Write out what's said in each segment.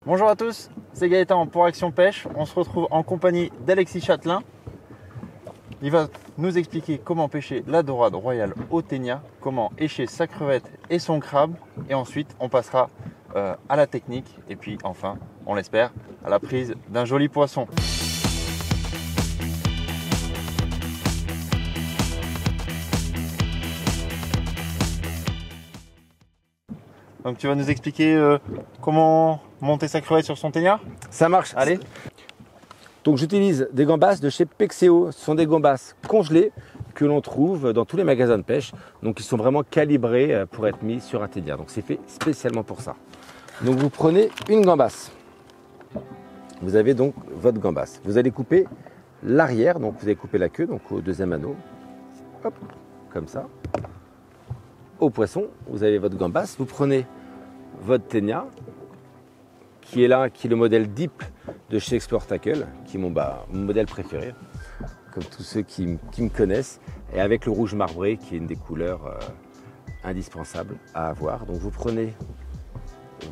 Bonjour à tous, c'est Gaëtan pour Action Pêche. On se retrouve en compagnie d'Alexis Châtelain. Il va nous expliquer comment pêcher la dorade royale au ténia, comment écher sa crevette et son crabe. Et ensuite, on passera à la technique. Et puis enfin, on l'espère, à la prise d'un joli poisson. Donc tu vas nous expliquer comment monter sa crevette sur son ténia? Ça marche. Allez. Donc j'utilise des gambas de chez Pexeo. Ce sont des gambas congelés que l'on trouve dans tous les magasins de pêche. Donc ils sont vraiment calibrés pour être mis sur un ténia. Donc c'est fait spécialement pour ça. Donc vous prenez une gambasse. Vous avez donc votre gambasse. Vous allez couper l'arrière. Donc vous allez couper la queue, donc au deuxième anneau. Hop, comme ça. Au poisson, vous avez votre gambasse. Vous prenez votre ténia, qui est là, qui est le modèle Deep de chez Explore Tackle, qui est mon modèle préféré, comme tous ceux qui me connaissent, et avec le rouge marbré, qui est une des couleurs indispensables à avoir. Donc vous prenez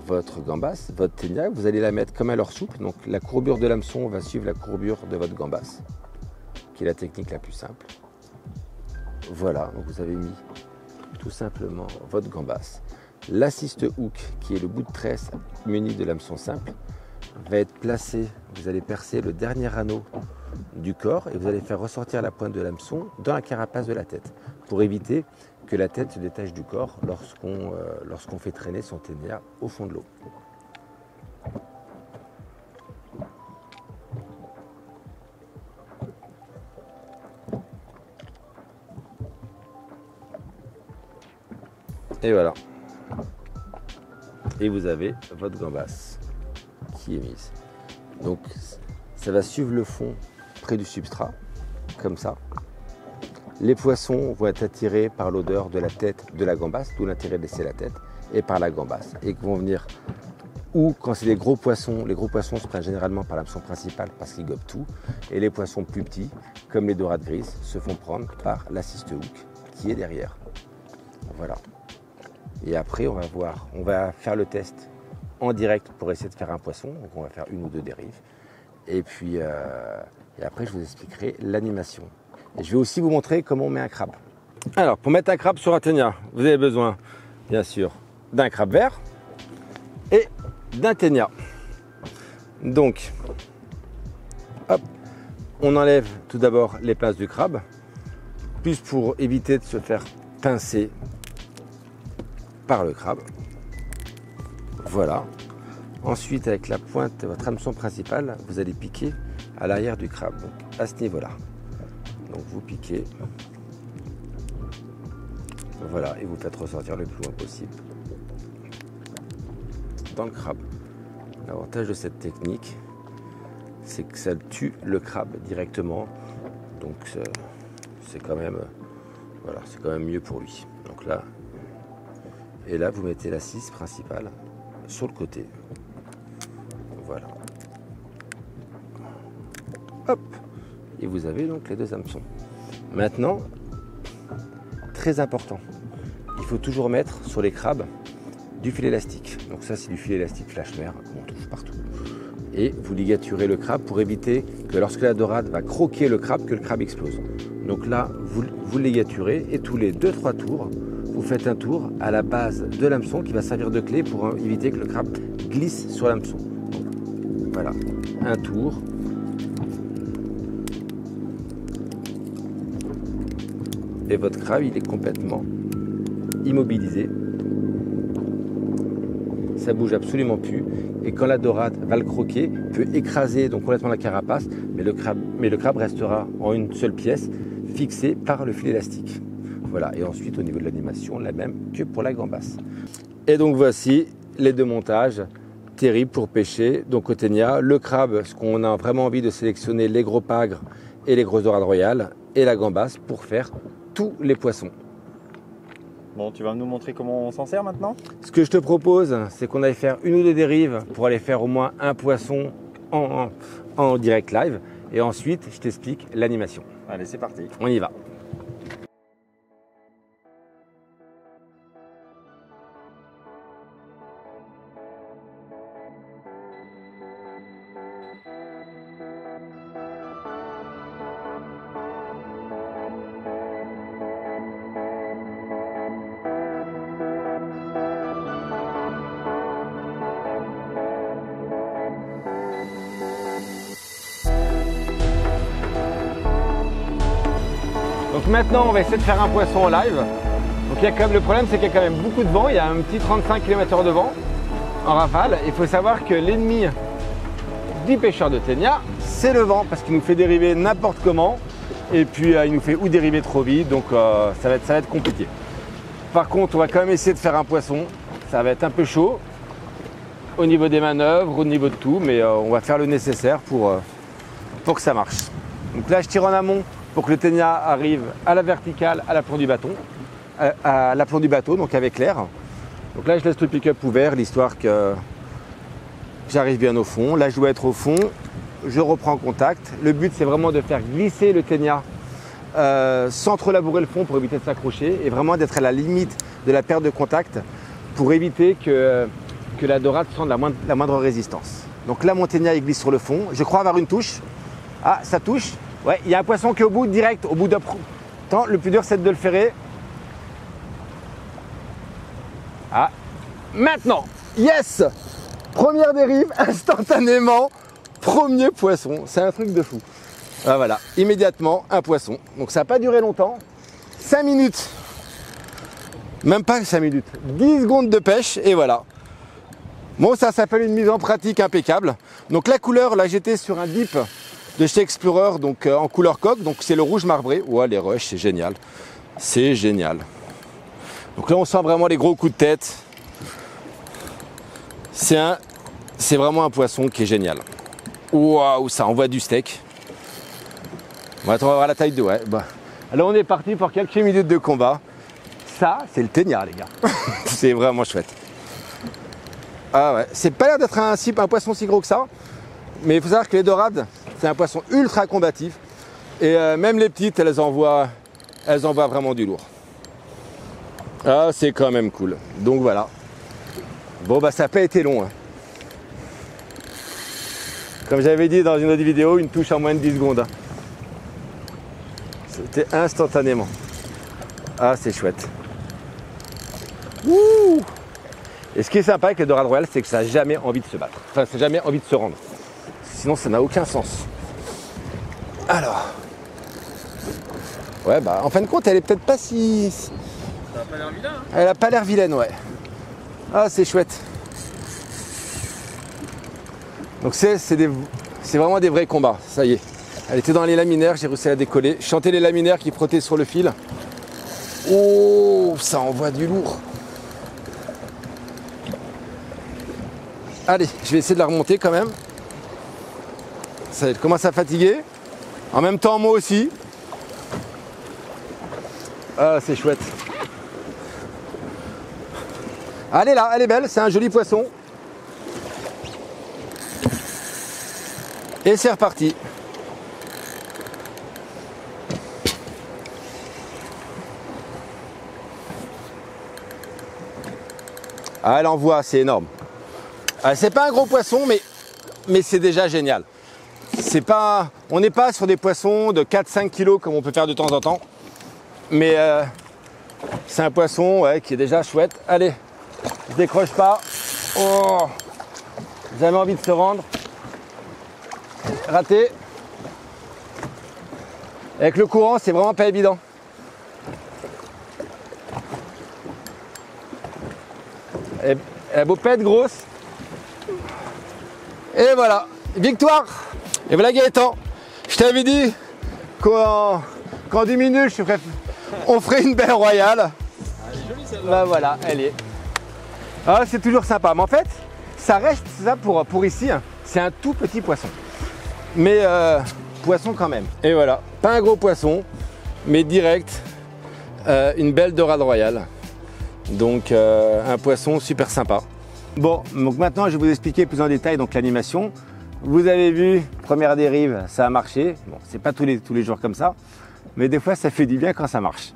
votre gambasse, votre ténia, vous allez la mettre comme à l'heure souple. Donc la courbure de l'hameçon va suivre la courbure de votre gambasse, qui est la technique la plus simple. Voilà, donc vous avez mis tout simplement votre gambasse. L'assist hook, qui est le bout de tresse muni de l'hameçon simple, va être placé, vous allez percer le dernier anneau du corps et vous allez faire ressortir la pointe de l'hameçon dans la carapace de la tête pour éviter que la tête se détache du corps lorsqu'on fait traîner son ténia au fond de l'eau. Et voilà. Et vous avez votre gambasse qui est mise. Donc ça va suivre le fond près du substrat, comme ça. Les poissons vont être attirés par l'odeur de la tête de la gambasse, d'où l'intérêt de laisser la tête, et par la gambasse. Et vont venir, ou quand c'est des gros poissons, les gros poissons se prennent généralement par l'hameçon principal parce qu'ils gobent tout. Et les poissons plus petits, comme les dorades grises, se font prendre par l'assist hook qui est derrière. Voilà. Et après, on va faire le test en direct pour essayer de faire un poisson. Donc on va faire une ou deux dérives. Et puis, et après, je vous expliquerai l'animation. Et je vais aussi vous montrer comment on met un crabe. Alors, pour mettre un crabe sur un ténia, vous avez besoin, bien sûr, d'un crabe vert et d'un ténia. Donc, hop, on enlève tout d'abord les pinces du crabe, plus pour éviter de se faire pincer par le crabe. Voilà. Ensuite, avec la pointe de votre hameçon principal, vous allez piquer à l'arrière du crabe, donc à ce niveau-là. Donc vous piquez. Voilà, et vous faites ressortir le plus loin possible dans le crabe. L'avantage de cette technique, c'est que ça tue le crabe directement. Donc c'est quand même, voilà, c'est quand même mieux pour lui. Donc là, et là, vous mettez la scie principale sur le côté. Voilà. Hop. Et vous avez donc les deux hameçons. Maintenant, très important, il faut toujours mettre sur les crabes du fil élastique. Donc ça, c'est du fil élastique flash-mer qu'on trouve partout. Et vous ligaturez le crabe pour éviter que lorsque la dorade va croquer le crabe, que le crabe explose. Donc là, vous le ligaturez et tous les 2-3 tours, vous faites un tour à la base de l'hameçon qui va servir de clé pour éviter que le crabe glisse sur l'hameçon. Voilà, un tour. Et votre crabe, il est complètement immobilisé. Ça bouge absolument plus. Et quand la dorade va le croquer, peut écraser donc complètement la carapace, mais le crabe restera en une seule pièce, fixé par le fil élastique. Voilà, et ensuite au niveau de l'animation, la même que pour la gambasse. Et donc voici les deux montages terribles pour pêcher. Donc au ténia, le crabe, ce qu'on a vraiment envie de sélectionner, les gros pagres et les grosses dorades royales, et la gambasse pour faire tous les poissons. Bon, tu vas nous montrer comment on s'en sert maintenant? Ce que je te propose, c'est qu'on aille faire une ou deux dérives pour aller faire au moins un poisson en direct live. Et ensuite, je t'explique l'animation. Allez, c'est parti. On y va. Donc maintenant, on va essayer de faire un poisson en live. Donc il y a quand même, le problème, c'est qu'il y a quand même beaucoup de vent. Il y a un petit 35 km/h de vent en rafale. Il faut savoir que l'ennemi du pêcheur de ténia, c'est le vent, parce qu'il nous fait dériver n'importe comment. Et puis il nous fait ou dériver trop vite, donc ça va être compliqué. Par contre, on va quand même essayer de faire un poisson. Ça va être un peu chaud au niveau des manœuvres, au niveau de tout, mais on va faire le nécessaire pour que ça marche. Donc là, je tire en amont pour que le ténia arrive à la verticale, à l'aplomb du bâton, à l'aplomb du bateau, donc avec l'air. Donc là, je laisse le pick-up ouvert, l'histoire que j'arrive bien au fond. Là, je dois être au fond. Je reprends contact. Le but, c'est vraiment de faire glisser le ténia sans trop labourer le fond pour éviter de s'accrocher et vraiment d'être à la limite de la perte de contact pour éviter que la dorade sente la moindre résistance. Donc là, mon ténia, il glisse sur le fond. Je crois avoir une touche. Ah, ça touche. Ouais, il y a un poisson qui est au bout, direct, au bout d'un... Attends, le plus dur, c'est de le ferrer. Ah, maintenant, yes! Première dérive, instantanément. Premier poisson, c'est un truc de fou. Ah, voilà, immédiatement un poisson. Donc ça n'a pas duré longtemps. 5 minutes. Même pas 5 minutes. 10 secondes de pêche et voilà. Bon, ça s'appelle une mise en pratique impeccable. Donc la couleur, là j'étais sur un dip de chez Explorer, donc en couleur coque. Donc c'est le rouge marbré. Ouais, les rushs, c'est génial. C'est génial. Donc là on sent vraiment les gros coups de tête. C'est vraiment un poisson qui est génial. Waouh, ça envoie du steak. Bon, attends, on va voir la taille de... Ouais, bah. Alors on est parti pour quelques minutes de combat. Ça, c'est le ténia, les gars. C'est vraiment chouette. Ah ouais, c'est pas l'air d'être un poisson si gros que ça. Mais il faut savoir que les dorades, c'est un poisson ultra combatif. Et même les petites, elles envoient vraiment du lourd. Ah, c'est quand même cool. Donc voilà. Bon, bah ça n'a pas été long. Hein. Comme j'avais dit dans une autre vidéo, une touche en moins de 10 secondes. C'était instantanément. Ah, c'est chouette. Ouh. Et ce qui est sympa avec les dorades royales, c'est que ça n'a jamais envie de se battre. Enfin, ça n'a jamais envie de se rendre. Sinon, ça n'a aucun sens. Alors. Ouais, bah, en fin de compte, elle est peut-être pas si... Ça n'a pas l'air vilain, hein. Elle n'a pas l'air vilaine, ouais. Ah, c'est chouette. Donc c'est vraiment des vrais combats, ça y est. Elle était dans les laminaires, j'ai réussi à la décoller. Je sentais les laminaires qui frottaient sur le fil. Oh, ça envoie du lourd. Allez, je vais essayer de la remonter quand même. Ça, elle commence à fatiguer. En même temps, moi aussi. Ah, c'est chouette. Elle est là, elle est belle, c'est un joli poisson. Et c'est reparti. Ah, elle envoie, c'est énorme. Ah, c'est pas un gros poisson, mais c'est déjà génial. On n'est pas sur des poissons de 4-5 kg comme on peut faire de temps en temps. Mais c'est un poisson qui est déjà chouette. Allez, je décroche pas. Oh, jamais envie de se rendre. Raté. Avec le courant, c'est vraiment pas évident. Elle a beau pas être grosse. Et voilà, victoire. Et voilà Gaëtan, je t'avais dit qu'en 10 minutes, on ferait une belle royale. Elle est jolie celle-là. Bah voilà, elle est. Ah, c'est toujours sympa. Mais en fait, ça reste ça pour ici. Hein. C'est un tout petit poisson. Mais poisson quand même. Et voilà, pas un gros poisson, mais direct, une belle dorade royale. Donc un poisson super sympa. Bon, donc maintenant je vais vous expliquer plus en détail donc l'animation. Vous avez vu, première dérive, ça a marché. Bon, c'est pas tous les jours comme ça, mais des fois ça fait du bien quand ça marche.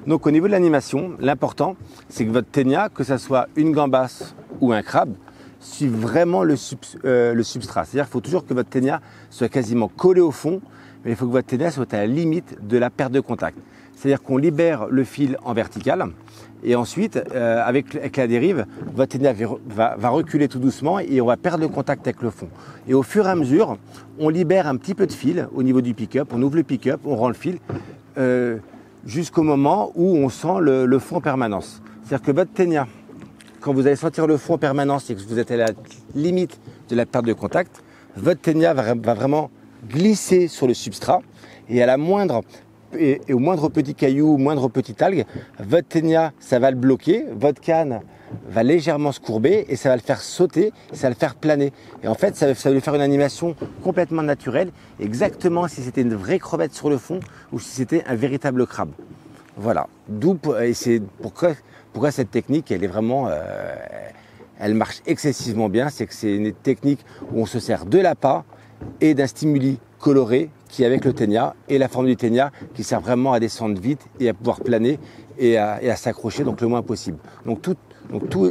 Donc au niveau de l'animation, l'important c'est que votre ténia, que ce soit une gambasse ou un crabe, suive vraiment le substrat. C'est-à-dire qu'il faut toujours que votre ténia soit quasiment collé au fond, mais il faut que votre ténia soit à la limite de la perte de contact. C'est-à-dire qu'on libère le fil en vertical et ensuite, avec la dérive, votre ténia va reculer tout doucement et on va perdre le contact avec le fond. Et au fur et à mesure, on libère un petit peu de fil au niveau du pick-up, on ouvre le pick-up, on rend le fil. jusqu'au moment où on sent le fond en permanence. C'est-à-dire que votre ténia, quand vous allez sentir le fond en permanence et que vous êtes à la limite de la perte de contact, votre ténia va vraiment glisser sur le substrat et à la moindre et au moindre petit caillou, au moindre petite algue, votre ténia, ça va le bloquer, votre canne va légèrement se courber et ça va le faire sauter, ça va le faire planer. Et en fait, ça va lui faire une animation complètement naturelle, exactement si c'était une vraie crevette sur le fond ou si c'était un véritable crabe. Voilà. Et c'est pourquoi cette technique, elle est vraiment, elle marche excessivement bien. C'est que c'est une technique où on se sert de l'appât et d'un stimuli coloré qui est avec le ténia et la forme du ténia qui sert vraiment à descendre vite et à pouvoir planer et à s'accrocher donc le moins possible. Donc tout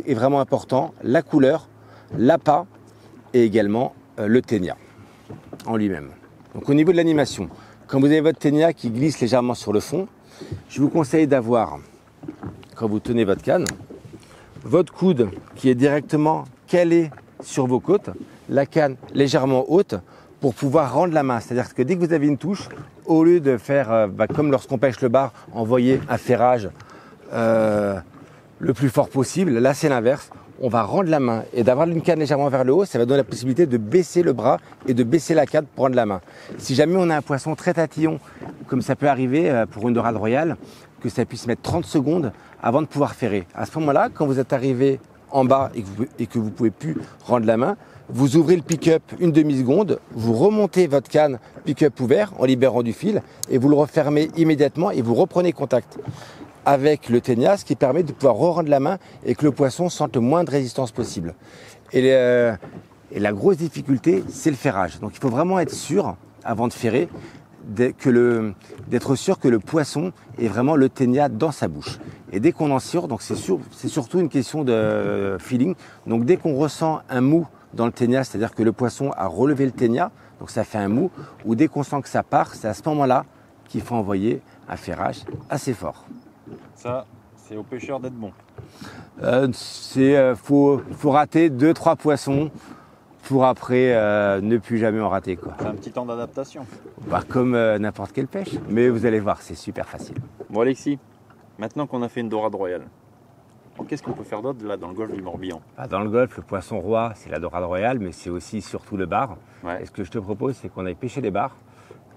est vraiment important, la couleur, l'appât et également le ténia en lui-même. Donc au niveau de l'animation, quand vous avez votre ténia qui glisse légèrement sur le fond, je vous conseille d'avoir, quand vous tenez votre canne, votre coude qui est directement calé sur vos côtes, la canne légèrement haute pour pouvoir rendre la main. C'est-à-dire que dès que vous avez une touche, au lieu de faire comme lorsqu'on pêche le bar, envoyer un ferrage le plus fort possible, là c'est l'inverse. On va rendre la main et d'avoir une canne légèrement vers le haut, ça va donner la possibilité de baisser le bras et de baisser la canne pour rendre la main. Si jamais on a un poisson très tatillon, comme ça peut arriver pour une dorade royale, que ça puisse mettre 30 secondes avant de pouvoir ferrer. À ce moment-là, quand vous êtes arrivé en bas et que vous ne pouvez plus rendre la main, vous ouvrez le pick-up une demi-seconde, vous remontez votre canne pick-up ouvert en libérant du fil et vous le refermez immédiatement et vous reprenez contact avec le ténia, ce qui permet de pouvoir rendre la main et que le poisson sente le moins de résistance possible. Et la grosse difficulté, c'est le ferrage. Donc il faut vraiment être sûr, avant de ferrer, d'être sûr que le poisson ait vraiment le ténia dans sa bouche. Et dès qu'on en sort, donc c'est surtout une question de feeling. Donc dès qu'on ressent un mou dans le ténia, c'est-à-dire que le poisson a relevé le ténia, donc ça fait un mou, ou dès qu'on sent que ça part, c'est à ce moment-là qu'il faut envoyer un ferrage assez fort. Ça, c'est aux pêcheurs d'être bon. Faut rater 2-3 poissons pour après ne plus jamais en rater, quoi. C'est un petit temps d'adaptation. Comme n'importe quelle pêche, mais vous allez voir, c'est super facile. Bon Alexis, maintenant qu'on a fait une dorade royale, qu'est-ce qu'on peut faire d'autre là dans le golfe du Morbihan? Dans le golfe, le poisson roi, c'est la dorade royale, mais c'est aussi surtout le bar. Ouais. Et ce que je te propose, c'est qu'on aille pêcher les bars.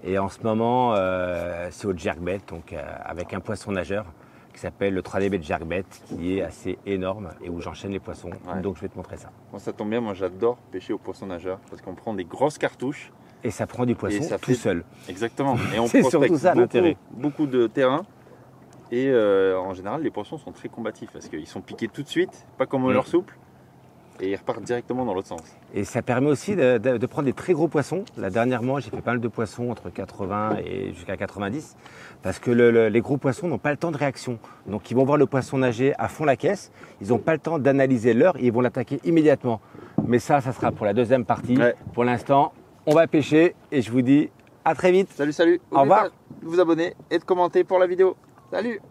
Et en ce moment, c'est au jerkbait, donc avec un poisson nageur qui s'appelle le 3D bait jerkbait, qui est assez énorme et où j'enchaîne les poissons. Ouais. Donc je vais te montrer ça. Bon, ça tombe bien, moi j'adore pêcher au poisson nageur parce qu'on prend des grosses cartouches. Et ça prend du poisson tout seul. Exactement. Et on c'est surtout ça l'intérêt. Beaucoup de terrain. Et en général, les poissons sont très combatifs parce qu'ils sont piqués tout de suite, pas comme au leurre souple. Et ils repartent directement dans l'autre sens. Et ça permet aussi de prendre des très gros poissons. Là, dernièrement, j'ai fait pas mal de poissons entre 80 et jusqu'à 90 parce que les gros poissons n'ont pas le temps de réaction. Donc, ils vont voir le poisson nager à fond la caisse. Ils n'ont pas le temps d'analyser l'heure et ils vont l'attaquer immédiatement. Mais ça sera pour la deuxième partie. Ouais. Pour l'instant, on va pêcher et je vous dis à très vite. Salut, salut. Au revoir. De vous abonner et de commenter pour la vidéo. Salut.